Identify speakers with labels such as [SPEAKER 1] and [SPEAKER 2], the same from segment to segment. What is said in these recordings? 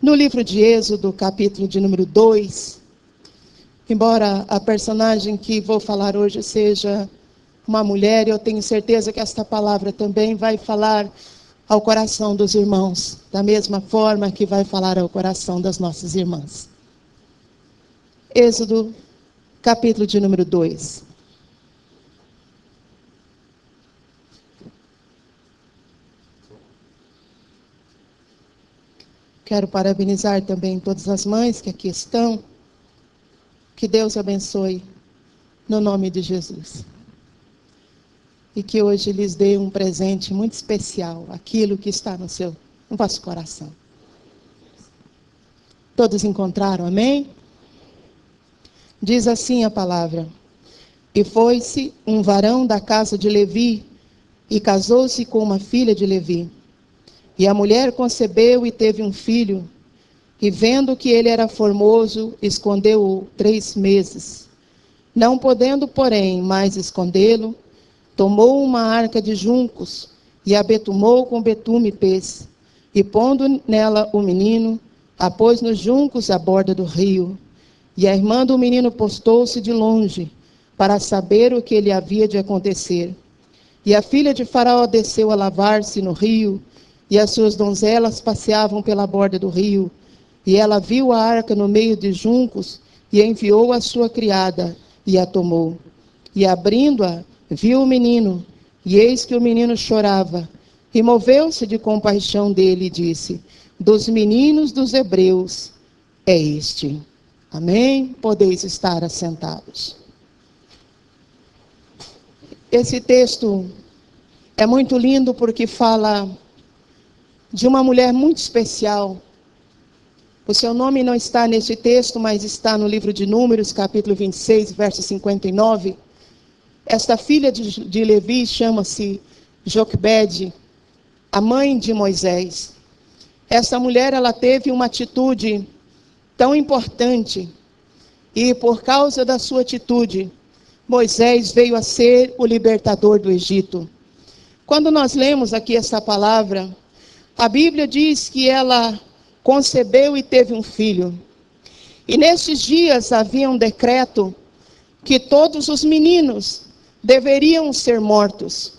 [SPEAKER 1] No livro de Êxodo, capítulo de número 2, embora a personagem que vou falar hoje seja uma mulher, eu tenho certeza que esta palavra também vai falar ao coração dos irmãos, da mesma forma que vai falar ao coração das nossas irmãs. Êxodo, capítulo de número 2. Quero parabenizar também todas as mães que aqui estão. Que Deus abençoe no nome de Jesus. E que hoje lhes dê um presente muito especial, aquilo que está no vosso coração. Todos encontraram, amém? Diz assim a palavra: E foi-se um varão da casa de Levi, e casou-se com uma filha de Levi. E a mulher concebeu e teve um filho, e vendo que ele era formoso, escondeu-o 3 meses. Não podendo, porém, mais escondê-lo, tomou uma arca de juncos, e a betumou com betume e pez, e pondo nela o menino, a pôs nos juncos à borda do rio. E a irmã do menino postou-se de longe, para saber o que lhe havia de acontecer. E a filha de Faraó desceu a lavar-se no rio, e as suas donzelas passeavam pela borda do rio. E ela viu a arca no meio de juncos, e enviou a sua criada, e a tomou. E abrindo-a, viu o menino, e eis que o menino chorava. E moveu-se de compaixão dele, e disse: Dos meninos dos hebreus é este. Amém? Podeis estar assentados. Esse texto é muito lindo porque fala de uma mulher muito especial. O seu nome não está neste texto, mas está no livro de Números, capítulo 26, verso 59. Esta filha de Levi chama-se Joquebede, a mãe de Moisés. Essa mulher, ela teve uma atitude tão importante, e por causa da sua atitude, Moisés veio a ser o libertador do Egito. Quando nós lemos aqui essa palavra, a Bíblia diz que ela concebeu e teve um filho. E nesses dias havia um decreto que todos os meninos deveriam ser mortos.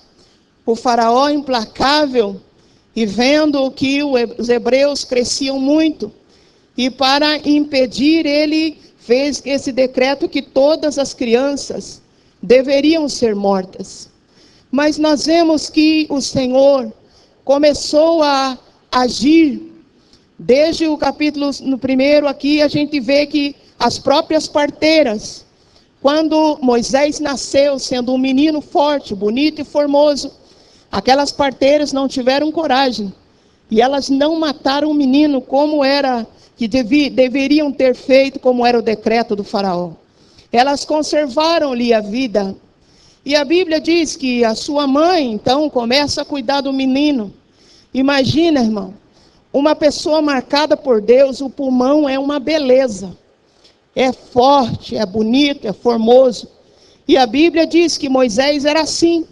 [SPEAKER 1] O faraó implacável, e vendo que os hebreus cresciam muito, e para impedir, ele fez esse decreto que todas as crianças deveriam ser mortas. Mas nós vemos que o Senhor começou a agir. Desde o capítulo no primeiro aqui, a gente vê que as próprias parteiras, quando Moisés nasceu, sendo um menino forte, bonito e formoso, aquelas parteiras não tiveram coragem. E elas não mataram o menino como era, que deveriam ter feito, como era o decreto do faraó. Elas conservaram-lhe a vida. E a Bíblia diz que a sua mãe, então, começa a cuidar do menino. Imagina, irmão, uma pessoa marcada por Deus, o pulmão é uma beleza. É forte, é bonito, é formoso. E a Bíblia diz que Moisés era assim.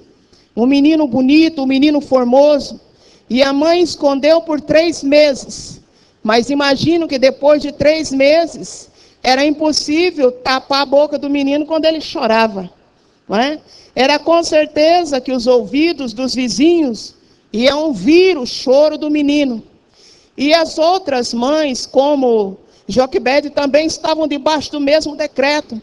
[SPEAKER 1] Um menino bonito, um menino formoso. E a mãe escondeu por 3 meses. Mas imagino que depois de 3 meses, era impossível tapar a boca do menino quando ele chorava. Não é? Era com certeza que os ouvidos dos vizinhos iam ouvir o choro do menino. E as outras mães, como Joquebede, também estavam debaixo do mesmo decreto.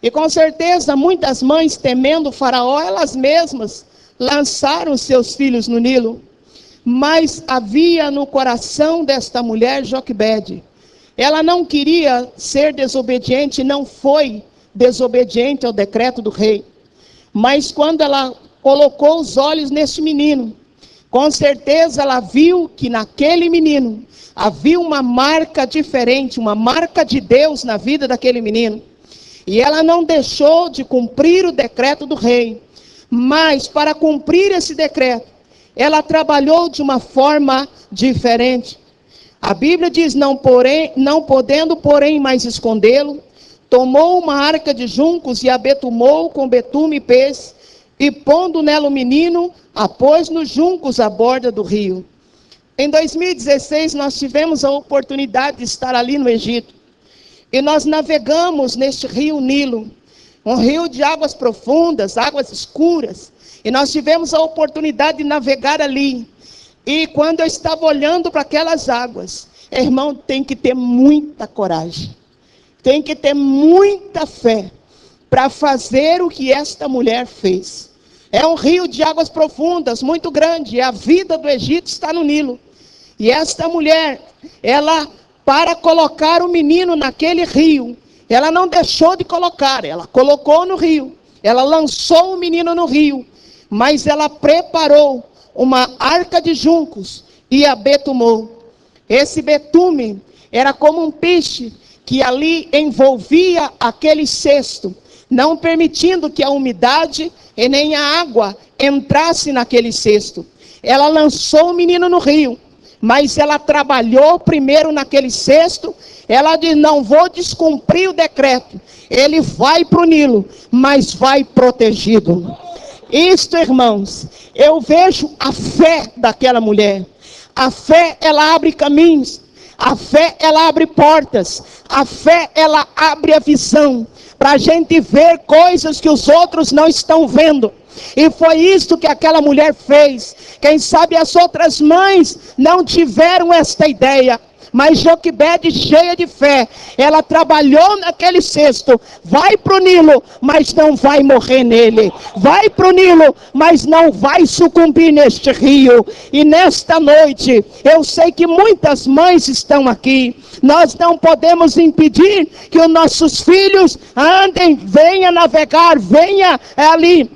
[SPEAKER 1] E com certeza, muitas mães, temendo o faraó, elas mesmas lançaram seus filhos no Nilo. Mas havia no coração desta mulher, Joquebede, ela não queria ser desobediente, não foi desobediente ao decreto do rei. Mas quando ela colocou os olhos nesse menino, com certeza ela viu que naquele menino havia uma marca diferente, uma marca de Deus na vida daquele menino. E ela não deixou de cumprir o decreto do rei. Mas para cumprir esse decreto, ela trabalhou de uma forma diferente. A Bíblia diz, não podendo, porém, mais escondê-lo, tomou uma arca de juncos e a betumou com betume e pez, e pondo nela o menino, a pôs nos juncos à borda do rio. Em 2016, nós tivemos a oportunidade de estar ali no Egito. E nós navegamos neste rio Nilo, um rio de águas profundas, águas escuras. E nós tivemos a oportunidade de navegar ali. E quando eu estava olhando para aquelas águas, irmão, tem que ter muita coragem. Tem que ter muita fé para fazer o que esta mulher fez. É um rio de águas profundas, muito grande. A vida do Egito está no Nilo. E esta mulher, ela, para colocar o menino naquele rio, ela não deixou de colocar, ela colocou no rio. Ela lançou o menino no rio. Mas ela preparou uma arca de juncos e a betumou. Esse betume era como um piche que ali envolvia aquele cesto, não permitindo que a umidade e nem a água entrasse naquele cesto. Ela lançou o menino no rio, mas ela trabalhou primeiro naquele cesto. Ela disse: não vou descumprir o decreto, ele vai para o Nilo, mas vai protegido. Isto, irmãos, eu vejo a fé daquela mulher. A fé, ela abre caminhos. A fé, ela abre portas. A fé, ela abre a visão para a gente ver coisas que os outros não estão vendo. E foi isso que aquela mulher fez. Quem sabe as outras mães não tiveram esta ideia, mas Joquebede, cheia de fé, ela trabalhou naquele cesto. Vai para o Nilo, mas não vai morrer nele. Vai para o Nilo, mas não vai sucumbir neste rio. E nesta noite, eu sei que muitas mães estão aqui. Nós não podemos impedir que os nossos filhos andem, venham navegar, venham ali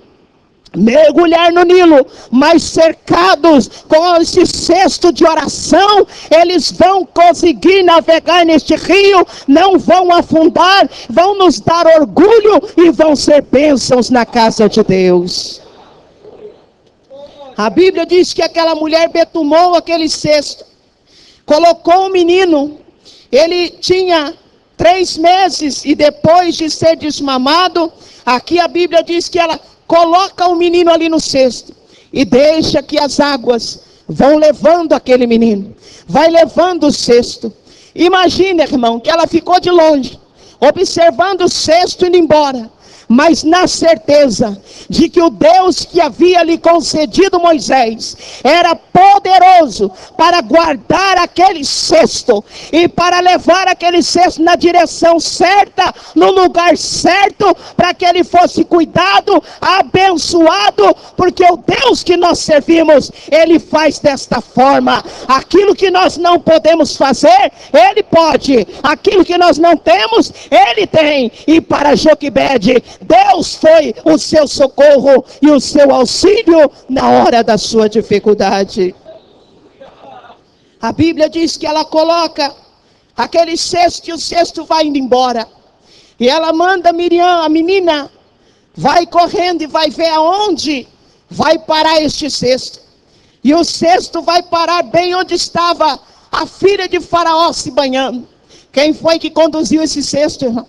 [SPEAKER 1] mergulhar no Nilo, mas cercados com esse cesto de oração, eles vão conseguir navegar neste rio, não vão afundar, vão nos dar orgulho e vão ser bênçãos na casa de Deus. A Bíblia diz que aquela mulher betumou aquele cesto, colocou o menino. Ele tinha 3 meses e depois de ser desmamado, aqui a Bíblia diz que ela coloca o menino ali no cesto e deixa que as águas vão levando aquele menino, vai levando o cesto. Imagina, irmão, que ela ficou de longe, observando o cesto indo embora, mas na certeza de que o Deus que havia lhe concedido Moisés era poderoso para guardar aquele cesto e para levar aquele cesto na direção certa, no lugar certo, para que ele fosse cuidado, abençoado, porque o Deus que nós servimos, ele faz desta forma. Aquilo que nós não podemos fazer, ele pode. Aquilo que nós não temos, ele tem. E para Joquebede, Deus foi o seu socorro e o seu auxílio na hora da sua dificuldade. A Bíblia diz que ela coloca aquele cesto e o cesto vai indo embora. E ela manda Miriam, a menina, vai correndo e vai ver aonde vai parar este cesto. E o cesto vai parar bem onde estava a filha de Faraó se banhando. Quem foi que conduziu esse cesto, irmão?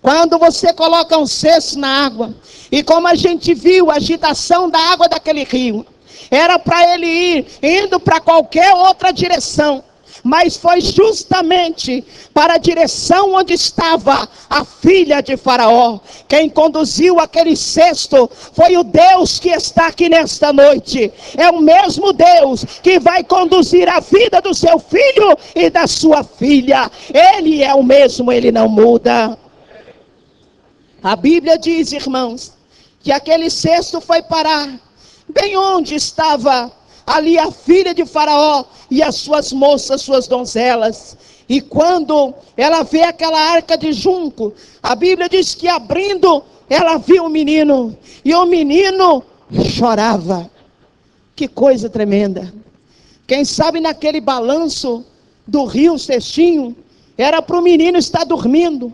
[SPEAKER 1] Quando você coloca um cesto na água, e como a gente viu a agitação da água daquele rio, era para ele ir indo para qualquer outra direção, mas foi justamente para a direção onde estava a filha de Faraó. Quem conduziu aquele cesto foi o Deus que está aqui nesta noite. É o mesmo Deus que vai conduzir a vida do seu filho e da sua filha. Ele é o mesmo, ele não muda. A Bíblia diz, irmãos, que aquele cesto foi parar bem onde estava ali a filha de Faraó e as suas moças, suas donzelas. E quando ela vê aquela arca de junco, a Bíblia diz que abrindo, ela viu o menino. E o menino chorava. Que coisa tremenda. Quem sabe naquele balanço do rio cestinho, era para o menino estar dormindo.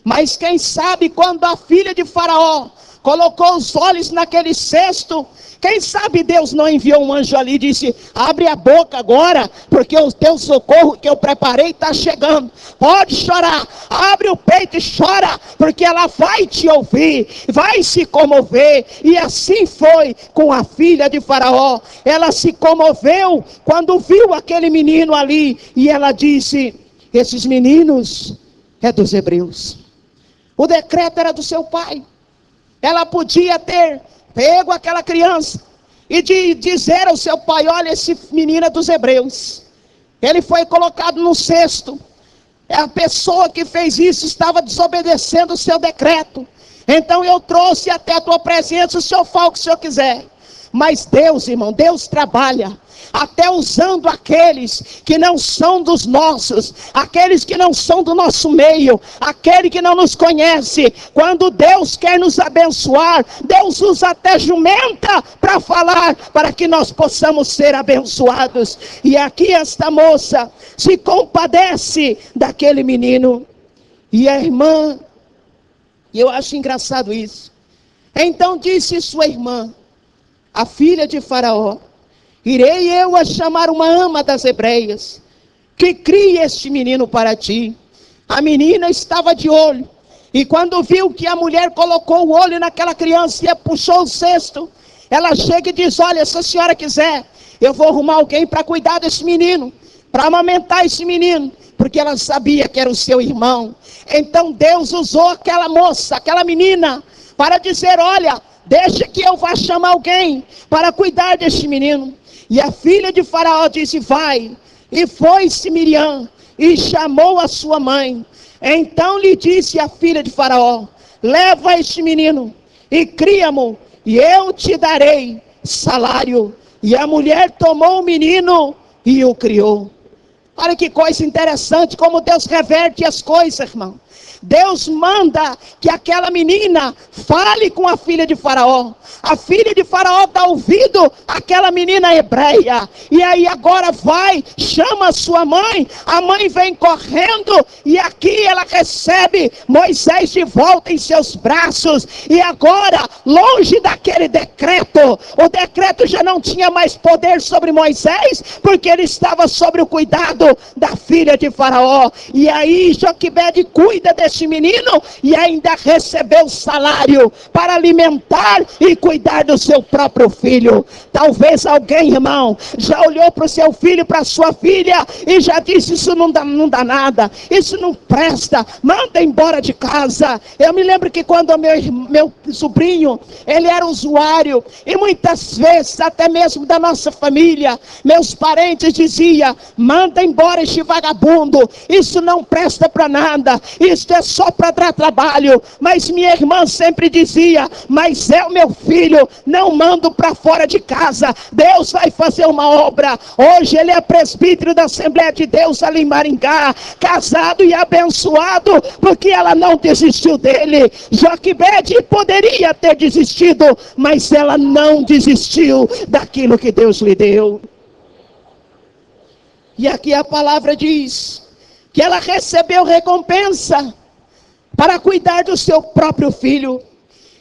[SPEAKER 1] Mas quem sabe quando a filha de Faraó colocou os olhos naquele cesto. Quem sabe Deus não enviou um anjo ali e disse: abre a boca agora, porque o teu socorro que eu preparei está chegando. Pode chorar, abre o peito e chora, porque ela vai te ouvir, vai se comover. E assim foi com a filha de Faraó. Ela se comoveu quando viu aquele menino ali, e ela disse: esses meninos é dos hebreus. O decreto era do seu pai. Ela podia ter pego aquela criança e dizer ao seu pai: olha, esse menino é dos hebreus. Ele foi colocado no cesto. A pessoa que fez isso estava desobedecendo o seu decreto. Então eu trouxe até a tua presença, o senhor fala o que o senhor quiser. Mas Deus, irmão, Deus trabalha até usando aqueles que não são dos nossos, aqueles que não são do nosso meio, aquele que não nos conhece. Quando Deus quer nos abençoar, Deus usa até jumenta para falar, para que nós possamos ser abençoados. E aqui esta moça se compadece daquele menino. E a irmã, e eu acho engraçado isso, então disse sua irmã, a filha de Faraó: irei eu a chamar uma ama das hebreias, que crie este menino para ti. A menina estava de olho, e quando viu que a mulher colocou o olho naquela criança e puxou o cesto, ela chega e diz: olha, se a senhora quiser, eu vou arrumar alguém para cuidar desse menino, para amamentar esse menino, porque ela sabia que era o seu irmão. Então Deus usou aquela moça, aquela menina, para dizer: olha, deixa que eu vá chamar alguém para cuidar deste menino. E a filha de Faraó disse: vai. E foi-se Miriam e chamou a sua mãe. Então lhe disse a filha de Faraó: leva este menino e cria-mo, e eu te darei salário. E a mulher tomou o menino e o criou. Olha que coisa interessante, como Deus reverte as coisas, irmão. Deus manda que aquela menina fale com a filha de Faraó. A filha de Faraó dá ouvido àquela menina hebreia. E aí agora vai, chama a sua mãe. A mãe vem correndo. E aqui ela recebe Moisés de volta em seus braços. E agora, longe daquele decreto, o decreto já não tinha mais poder sobre Moisés, porque ele estava sobre o cuidado da filha de Faraó. E aí Joquebede cuida desse menino e ainda recebeu salário para alimentar e cuidar do seu próprio filho. Talvez alguém, irmão, já olhou para o seu filho, para a sua filha e já disse: isso não dá nada, isso não presta, manda embora de casa. Eu me lembro que quando o meu sobrinho, ele era usuário, e muitas vezes até mesmo da nossa família, meus parentes diziam: manda embora este vagabundo, isso não presta para nada, isso é só para dar trabalho. Mas minha irmã sempre dizia: mas é o meu filho, não mando para fora de casa, Deus vai fazer uma obra. Hoje ele é presbítero da Assembleia de Deus ali em Maringá, casado e abençoado, porque ela não desistiu dele. Joquebede poderia ter desistido, mas ela não desistiu daquilo que Deus lhe deu. E aqui a palavra diz que ela recebeu recompensa para cuidar do seu próprio filho.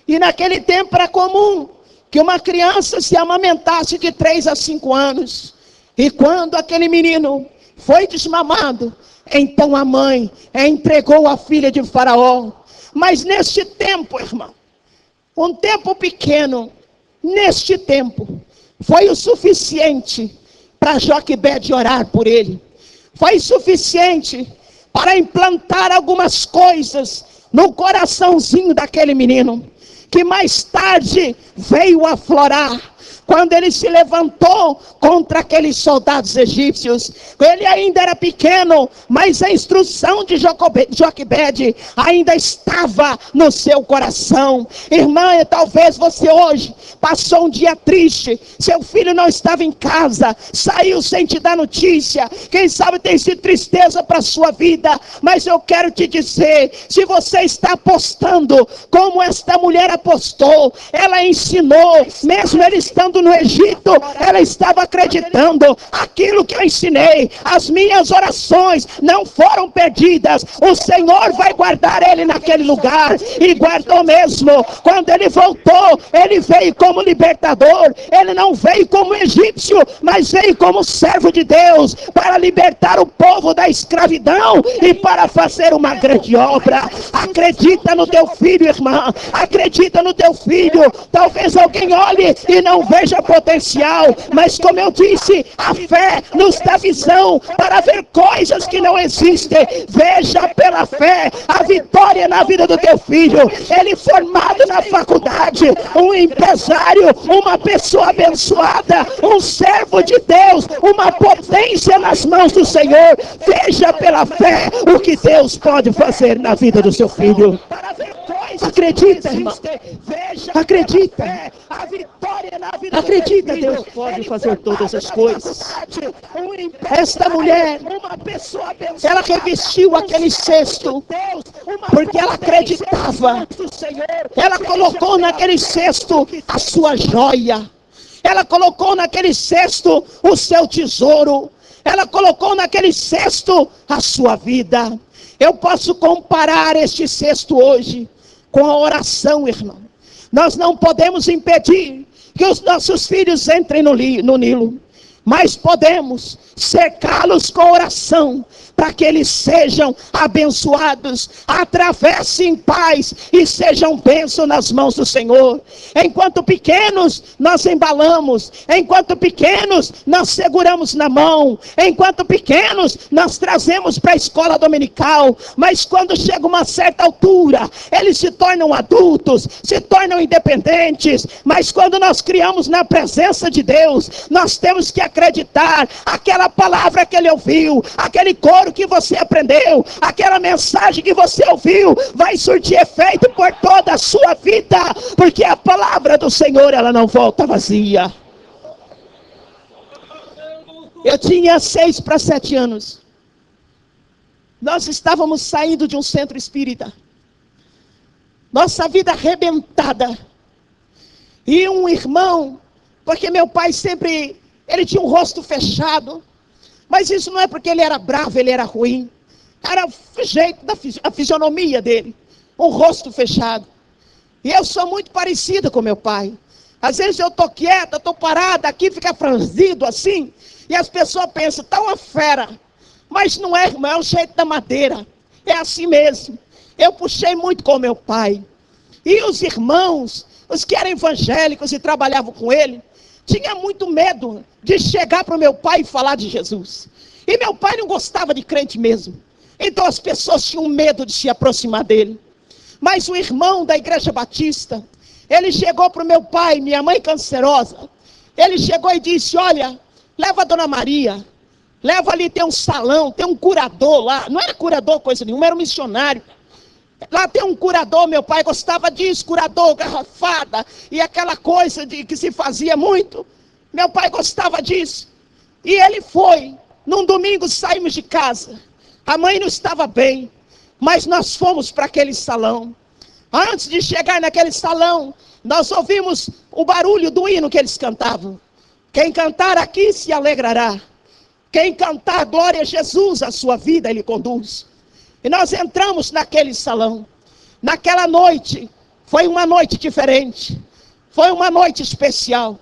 [SPEAKER 1] E naquele tempo era comum que uma criança se amamentasse de 3 a 5 anos. E quando aquele menino foi desmamado, então a mãe entregou a filha de Faraó. Mas neste tempo, irmão, um tempo pequeno, neste tempo, foi o suficiente para Joquebede orar por ele. Foi suficiente para implantar algumas coisas no coraçãozinho daquele menino, que mais tarde veio aflorar, quando ele se levantou contra aqueles soldados egípcios. Ele ainda era pequeno, mas a instrução de Joquebede ainda estava no seu coração. Irmã, talvez você hoje passou um dia triste, seu filho não estava em casa, saiu sem te dar notícia, quem sabe tem sido tristeza para a sua vida. Mas eu quero te dizer, se você está apostando como esta mulher apostou, ela ensinou, mesmo ele estando estando no Egito, ela estava acreditando. Aquilo que eu ensinei, as minhas orações não foram perdidas. O Senhor vai guardar ele naquele lugar. E guardou mesmo. Quando ele voltou, ele veio como libertador. Ele não veio como egípcio, mas veio como servo de Deus, para libertar o povo da escravidão e para fazer uma grande obra. Acredita no teu filho, irmã. Acredita no teu filho. Talvez alguém olhe e não veja potencial, mas como eu disse, a fé nos dá visão para ver coisas que não existem. Veja pela fé a vitória na vida do teu filho. Ele formado na faculdade, um empresário, uma pessoa abençoada, um servo de Deus, uma potência nas mãos do Senhor. Veja pela fé o que Deus pode fazer na vida do seu filho. Acredita, irmão. Acredita. Acredita, Deus pode fazer todas as coisas. Esta mulher, ela revestiu aquele cesto, porque ela acreditava. Ela colocou naquele cesto a sua joia. Ela colocou naquele cesto o seu tesouro. Ela colocou naquele cesto a sua vida. Eu posso comparar este cesto hoje com a oração, irmão. Nós não podemos impedir que os nossos filhos entrem no Nilo, mas podemos cercá-los com oração, para que eles sejam abençoados, atravessem em paz e sejam bênção nas mãos do Senhor. Enquanto pequenos, nós embalamos. Enquanto pequenos, nós seguramos na mão. Enquanto pequenos, nós trazemos para a escola dominical. Mas quando chega uma certa altura, eles se tornam adultos, se tornam independentes. Mas quando nós criamos na presença de Deus, nós temos que acreditar. Aquela palavra que ele ouviu, aquele coro que você aprendeu, aquela mensagem que você ouviu, vai surtir efeito por toda a sua vida, porque a palavra do Senhor, ela não volta vazia. Eu tinha 6 para 7 anos. Nós estávamos saindo de um centro espírita. Nossa vida arrebentada. E um irmão, porque meu pai sempre, ele tinha um rosto fechado. Mas isso não é porque ele era bravo, ele era ruim. Era o jeito, a fisionomia dele. Um rosto fechado. E eu sou muito parecida com meu pai. Às vezes eu estou quieta, estou parada, aqui fica franzido assim. E as pessoas pensam, está uma fera. Mas não é, irmão, é o jeito da madeira. É assim mesmo. Eu puxei muito com meu pai. E os irmãos, os que eram evangélicos e trabalhavam com ele, tinha muito medo de chegar para o meu pai e falar de Jesus. E meu pai não gostava de crente mesmo. Então as pessoas tinham medo de se aproximar dele. Mas o irmão da igreja batista, ele chegou para o meu pai, minha mãe cancerosa. Ele chegou e disse, olha, leva a dona Maria. Leva ali, tem um salão, tem um curador lá. Não era curador coisa nenhuma, era um missionário. Lá tem um curador, meu pai gostava disso, curador, garrafada, e aquela coisa de que se fazia muito. Meu pai gostava disso. E ele foi. Num domingo saímos de casa. A mãe não estava bem, mas nós fomos para aquele salão. Antes de chegar naquele salão, nós ouvimos o barulho do hino que eles cantavam. Quem cantar aqui se alegrará. Quem cantar glória a Jesus, a sua vida ele conduz. E nós entramos naquele salão. Naquela noite, foi uma noite diferente. Foi uma noite especial.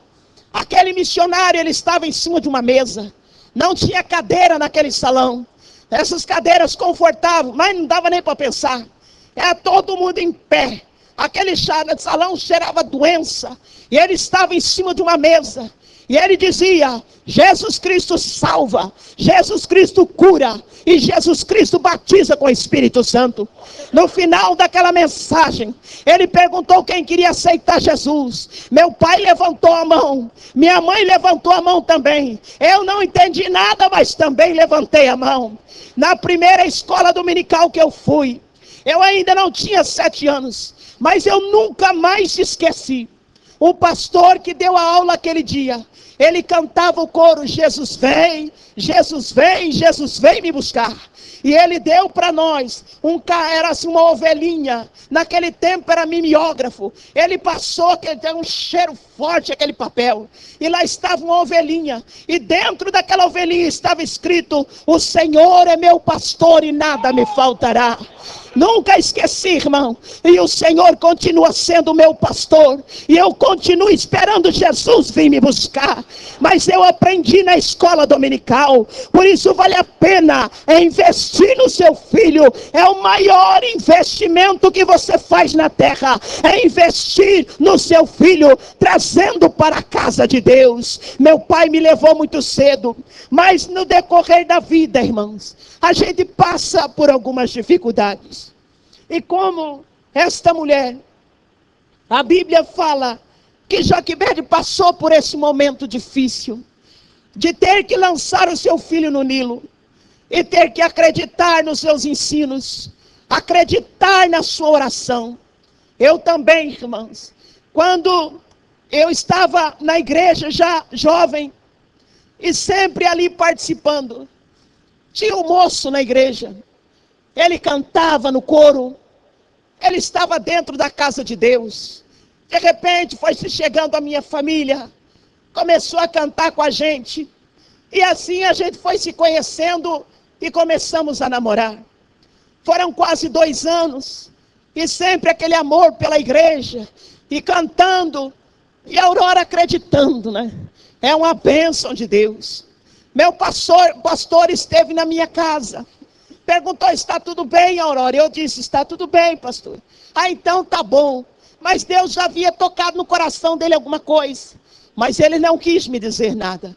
[SPEAKER 1] Aquele missionário, ele estava em cima de uma mesa. Não tinha cadeira naquele salão. Essas cadeiras confortáveis, mas não dava nem para pensar. Era todo mundo em pé. Aquele salão cheirava doença. E ele estava em cima de uma mesa. E ele dizia, Jesus Cristo salva, Jesus Cristo cura, e Jesus Cristo batiza com o Espírito Santo. No final daquela mensagem, ele perguntou quem queria aceitar Jesus. Meu pai levantou a mão, minha mãe levantou a mão também. Eu não entendi nada, mas também levantei a mão. Na primeira escola dominical que eu fui, eu ainda não tinha 7 anos, mas eu nunca mais esqueci. O pastor que deu a aula aquele dia, ele cantava o coro: Jesus vem, Jesus vem, Jesus vem me buscar. E ele deu para nós, era assim uma ovelhinha, naquele tempo era mimeógrafo, ele passou, que tem um cheiro forte aquele papel, e lá estava uma ovelhinha, e dentro daquela ovelhinha estava escrito: o Senhor é meu pastor e nada me faltará. Nunca esqueci, irmão, e o Senhor continua sendo meu pastor, e eu continuo esperando Jesus vir me buscar. Mas eu aprendi na escola dominical, por isso vale a pena investir no seu filho. É o maior investimento que você faz na terra, é investir no seu filho, trazendo para a casa de Deus. Meu pai me levou muito cedo, mas no decorrer da vida, irmãos, a gente passa por algumas dificuldades. E como esta mulher, a Bíblia fala que Joquebede passou por esse momento difícil, de ter que lançar o seu filho no Nilo, e ter que acreditar nos seus ensinos, acreditar na sua oração. Eu também, irmãos, quando eu estava na igreja já jovem, e sempre ali participando, tinha um moço na igreja, ele cantava no coro, ele estava dentro da casa de Deus. De repente foi se chegando a minha família, começou a cantar com a gente, e assim a gente foi se conhecendo e começamos a namorar. Foram quase 2 anos, e sempre aquele amor pela igreja, e cantando, e a Aurora acreditando, né? É uma bênção de Deus. Meu pastor esteve na minha casa, perguntou: está tudo bem, Aurora? Eu disse: está tudo bem, pastor. Ah, então tá bom. Mas Deus já havia tocado no coração dele alguma coisa, mas ele não quis me dizer nada.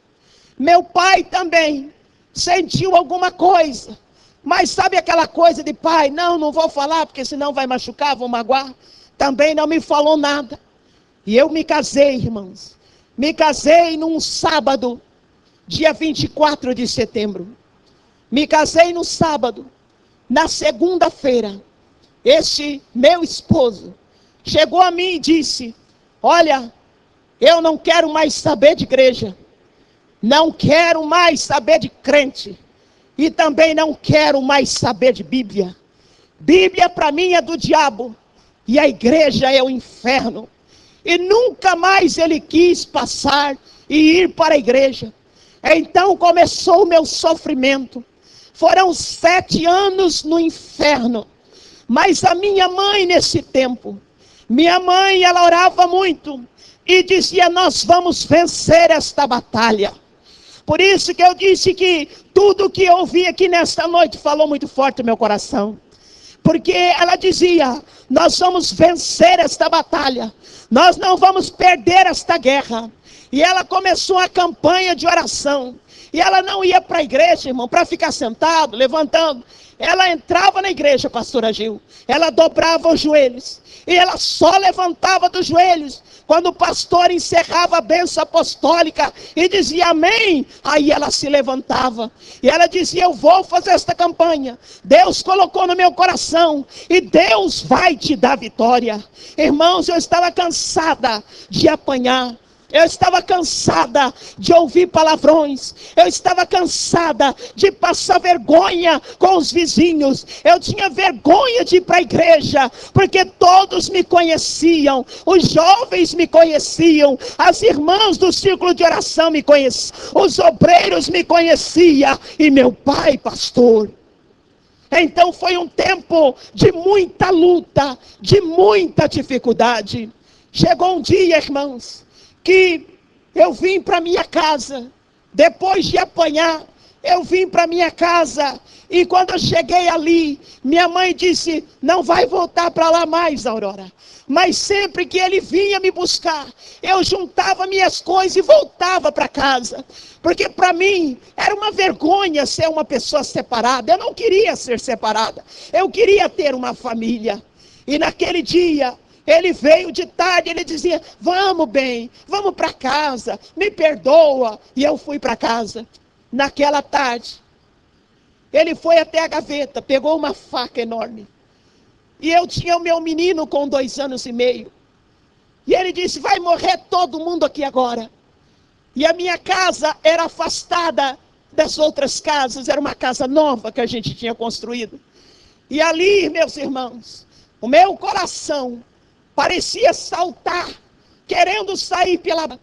[SPEAKER 1] Meu pai também sentiu alguma coisa, mas sabe aquela coisa de pai: não vou falar, porque senão vai machucar, vou magoar. Também não me falou nada. E eu me casei, irmãos. Me casei num sábado, dia 24 de setembro. Me casei no sábado. Na segunda-feira, este meu esposo chegou a mim e disse: olha, eu não quero mais saber de igreja, não quero mais saber de crente, e também não quero mais saber de Bíblia. Bíblia para mim é do diabo, e a igreja é o inferno. E nunca mais ele quis passar e ir para a igreja. Então começou o meu sofrimento. Foram 7 anos no inferno. Mas a minha mãe nesse tempo, minha mãe, ela orava muito e dizia: nós vamos vencer esta batalha. Por isso que eu disse que tudo que eu ouvi aqui nesta noite falou muito forte no meu coração. Porque ela dizia: nós vamos vencer esta batalha, nós não vamos perder esta guerra. E ela começou a campanha de oração. E ela não ia para a igreja, irmão, para ficar sentado, levantando. Ela entrava na igreja, pastora Gil, ela dobrava os joelhos, e ela só levantava dos joelhos quando o pastor encerrava a bênção apostólica e dizia amém. Aí ela se levantava e ela dizia: eu vou fazer esta campanha, Deus colocou no meu coração e Deus vai te dar vitória. Irmãos, eu estava cansada de apanhar, eu estava cansada de ouvir palavrões, eu estava cansada de passar vergonha com os vizinhos, eu tinha vergonha de ir para a igreja, porque todos me conheciam, os jovens me conheciam, as irmãs do círculo de oração me conheciam, os obreiros me conheciam, e meu pai, pastor. Então foi um tempo de muita luta, de muita dificuldade. Chegou um dia, irmãos, que eu vim para minha casa, depois de apanhar, eu vim para minha casa, e quando eu cheguei ali, minha mãe disse: não vai voltar para lá mais, Aurora. Mas sempre que ele vinha me buscar, eu juntava minhas coisas e voltava para casa, porque para mim era uma vergonha ser uma pessoa separada. Eu não queria ser separada, eu queria ter uma família. E naquele dia, ele veio de tarde, ele dizia: vamos bem, vamos para casa, me perdoa. E eu fui para casa. Naquela tarde, ele foi até a gaveta, pegou uma faca enorme. E eu tinha o meu menino com 2 anos e meio. E ele disse: vai morrer todo mundo aqui agora. E a minha casa era afastada das outras casas, era uma casa nova que a gente tinha construído. E ali, meus irmãos, o meu coração parecia saltar, querendo sair pela...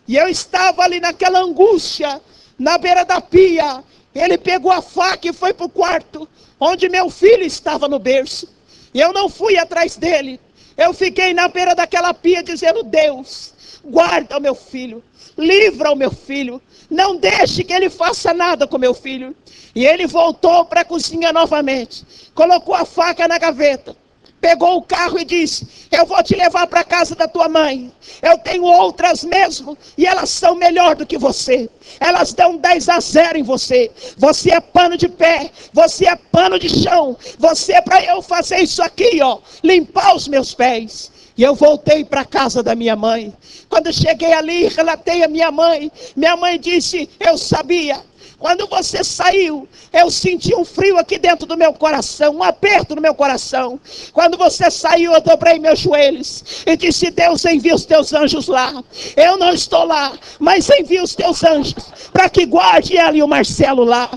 [SPEAKER 1] E eu estava ali naquela angústia, na beira da pia. Ele pegou a faca e foi para o quarto, onde meu filho estava no berço. E eu não fui atrás dele. Eu fiquei na beira daquela pia dizendo: Deus, guarda o meu filho, livra o meu filho, não deixe que ele faça nada com meu filho. E ele voltou para a cozinha novamente, colocou a faca na gaveta, pegou o carro e disse: eu vou te levar para a casa da tua mãe. Eu tenho outras mesmo, e elas são melhor do que você. Elas dão 10-0 em você. Você é pano de pé, você é pano de chão. Você é para eu fazer isso aqui, ó, limpar os meus pés. E eu voltei para a casa da minha mãe. Quando cheguei ali, relatei a minha mãe. Minha mãe disse: eu sabia. Quando você saiu, eu senti um frio aqui dentro do meu coração, um aperto no meu coração. Quando você saiu, eu dobrei meus joelhos e disse: Deus, envia os teus anjos lá. Eu não estou lá, mas envia os teus anjos para que guarde ela e o Marcelo lá.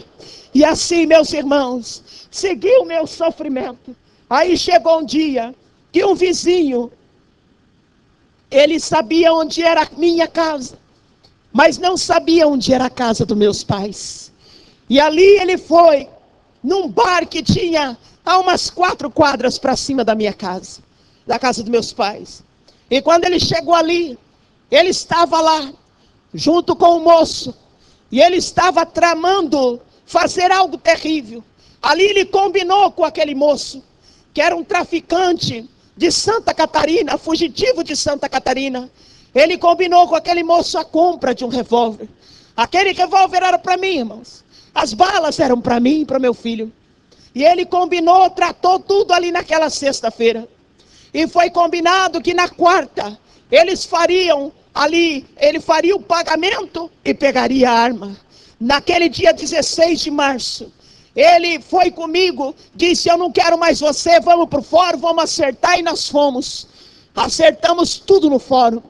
[SPEAKER 1] E assim, meus irmãos, segui o meu sofrimento. Aí chegou um dia que um vizinho, ele sabia onde era a minha casa, mas não sabia onde era a casa dos meus pais. E ali ele foi, num bar que tinha a umas 4 quadras para cima da minha casa, da casa dos meus pais. E quando ele chegou ali, ele estava lá, junto com o moço, e ele estava tramando fazer algo terrível. Ali ele combinou com aquele moço, que era um traficante de Santa Catarina, fugitivo de Santa Catarina. Ele combinou com aquele moço a compra de um revólver. Aquele revólver era para mim, irmãos. As balas eram para mim e para meu filho. E ele combinou, tratou tudo ali naquela sexta-feira. E foi combinado que na quarta, eles fariam ali, ele faria o pagamento e pegaria a arma. Naquele dia 16 de março, ele foi comigo, disse: eu não quero mais você, vamos para o fórum, vamos acertar. E nós fomos. Acertamos tudo no fórum.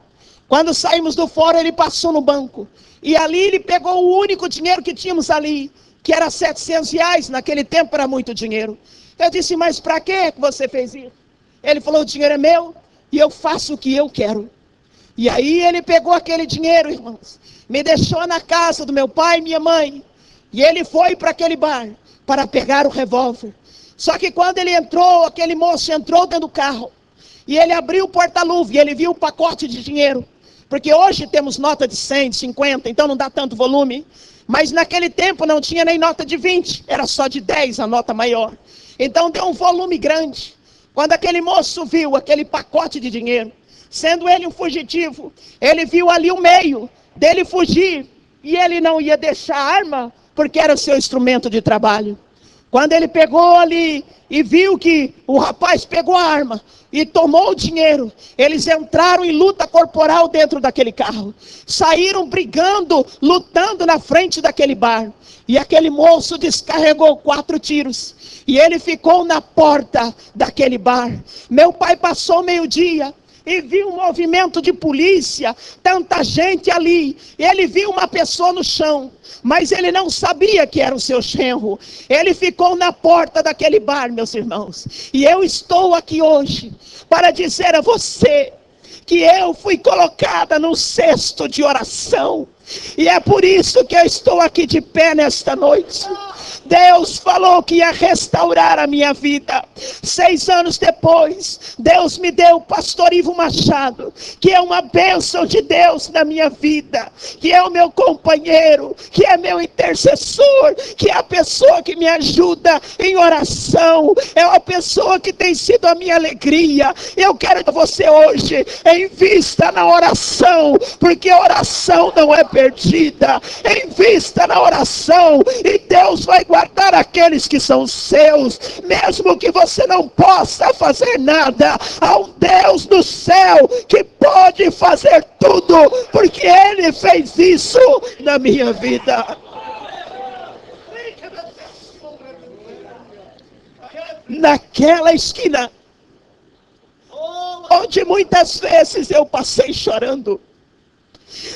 [SPEAKER 1] Quando saímos do fórum, ele passou no banco. E ali ele pegou o único dinheiro que tínhamos ali, que era R$700. Naquele tempo era muito dinheiro. Eu disse: mas para que você fez isso? Ele falou: o dinheiro é meu e eu faço o que eu quero. E aí ele pegou aquele dinheiro, irmãos, me deixou na casa do meu pai e minha mãe. E ele foi para aquele bar para pegar o revólver. Só que quando ele entrou, aquele moço entrou dentro do carro. E ele abriu o porta-luva e ele viu o pacote de dinheiro. Porque hoje temos nota de 100, de 50, então não dá tanto volume. Mas naquele tempo não tinha nem nota de 20, era só de 10 a nota maior. Então deu um volume grande. Quando aquele moço viu aquele pacote de dinheiro, sendo ele um fugitivo, ele viu ali o meio dele fugir. E ele não ia deixar a arma, porque era o seu instrumento de trabalho. Quando ele pegou ali e viu que o rapaz pegou a arma e tomou o dinheiro, eles entraram em luta corporal dentro daquele carro. Saíram brigando, lutando na frente daquele bar. E aquele moço descarregou 4 tiros. E ele ficou na porta daquele bar. Meu pai passou meio-dia e viu um movimento de polícia, tanta gente ali. Ele viu uma pessoa no chão, mas ele não sabia que era o seu genro. Ele ficou na porta daquele bar, meus irmãos. E eu estou aqui hoje para dizer a você que eu fui colocada num cesto de oração. E é por isso que eu estou aqui de pé nesta noite. Deus falou que ia restaurar a minha vida. 6 anos depois, Deus me deu o pastor Ivo Machado, que é uma bênção de Deus na minha vida, que é o meu companheiro, que é meu intercessor, que é a pessoa que me ajuda em oração, é a pessoa que tem sido a minha alegria. Eu quero que você hoje invista na oração, porque a oração não é perdida. Invista na oração e Deus vai guardar aqueles que são seus, mesmo que você não possa fazer nada. Há um Deus do céu que pode fazer tudo, porque Ele fez isso na minha vida. Naquela esquina, onde muitas vezes eu passei chorando,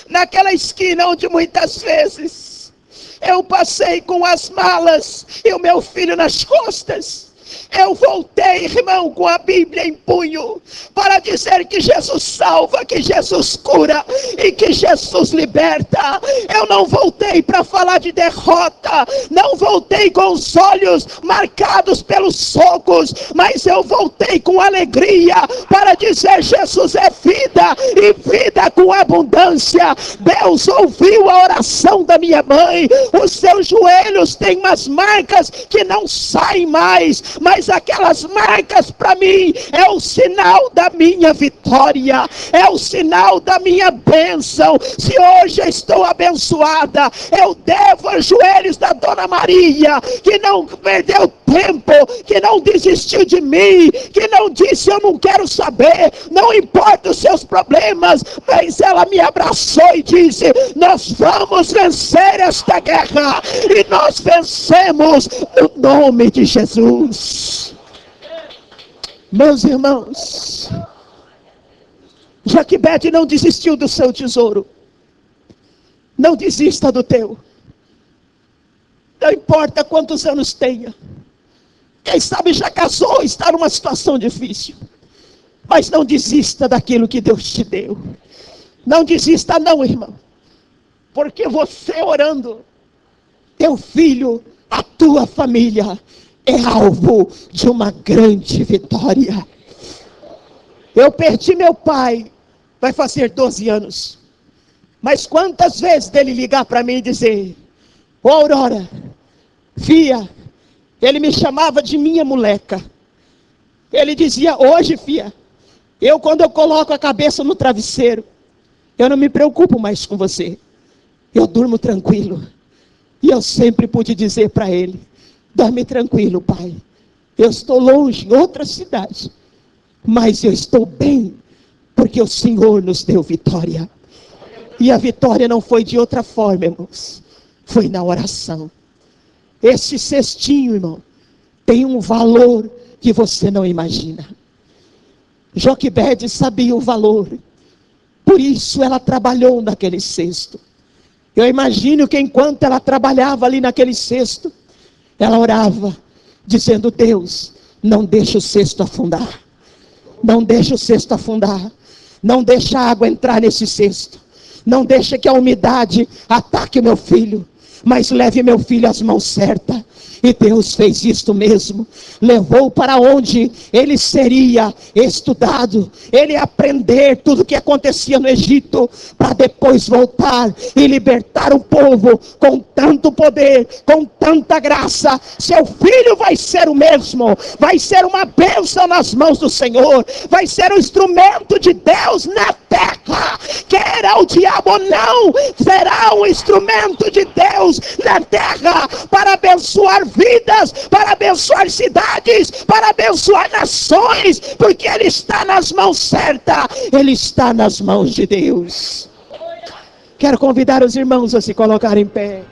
[SPEAKER 1] naquela esquina onde muitas vezes eu passei com as malas e o meu filho nas costas. Eu voltei, irmão, com a Bíblia em punho, para dizer que Jesus salva, que Jesus cura e que Jesus liberta. Eu não voltei para falar de derrota, não voltei com os olhos marcados pelos socos, mas eu voltei com alegria para dizer: Jesus é vida e vida com abundância. Deus ouviu a oração da minha mãe. Os seus joelhos têm umas marcas que não saem mais, mas aquelas marcas para mim é o sinal da minha vitória, é o sinal da minha bênção. Se hoje eu estou abençoada, eu devo aos joelhos da Dona Maria, que não perdeu tempo, que não desistiu de mim, que não disse: eu não quero saber, não importa os seus problemas, mas ela me abraçou e disse: nós vamos vencer esta guerra, e nós vencemos no nome de Jesus. Meus irmãos, Joquebede não desistiu do seu tesouro. Não desista do teu. Não importa quantos anos tenha. Quem sabe já casou, está numa situação difícil. Mas não desista daquilo que Deus te deu. Não desista não, irmão. Porque você orando, teu filho, a tua família é alvo de uma grande vitória. Eu perdi meu pai, vai fazer 12 anos. Mas quantas vezes dele ligar para mim e dizer: ô Aurora, filha, ele me chamava de minha moleca. Ele dizia: hoje, filha, quando eu coloco a cabeça no travesseiro, eu não me preocupo mais com você. Eu durmo tranquilo. E eu sempre pude dizer para ele: dorme tranquilo, pai. Eu estou longe, em outra cidade, mas eu estou bem, porque o Senhor nos deu vitória. E a vitória não foi de outra forma, irmãos. Foi na oração. Esse cestinho, irmão, tem um valor que você não imagina. Joquebede sabia o valor. Por isso ela trabalhou naquele cesto. Eu imagino que enquanto ela trabalhava ali naquele cesto, ela orava, dizendo: Deus, não deixa o cesto afundar. Não deixa o cesto afundar. Não deixa a água entrar nesse cesto. Não deixa que a umidade ataque meu filho. Mas leve meu filho às mãos certas. E Deus fez isto mesmo. Levou para onde ele seria estudado. Ele ia aprender tudo o que acontecia no Egito, para depois voltar e libertar o povo com tanto poder, com tanta graça. Seu filho vai ser o mesmo. Vai ser uma bênção nas mãos do Senhor. Vai ser um instrumento de Deus na terra. Queira o diabo ou não, será um instrumento de Deus na terra, para abençoar vidas, para abençoar cidades, para abençoar nações, porque ele está nas mãos certas, ele está nas mãos de Deus. Quero convidar os irmãos a se colocarem em pé.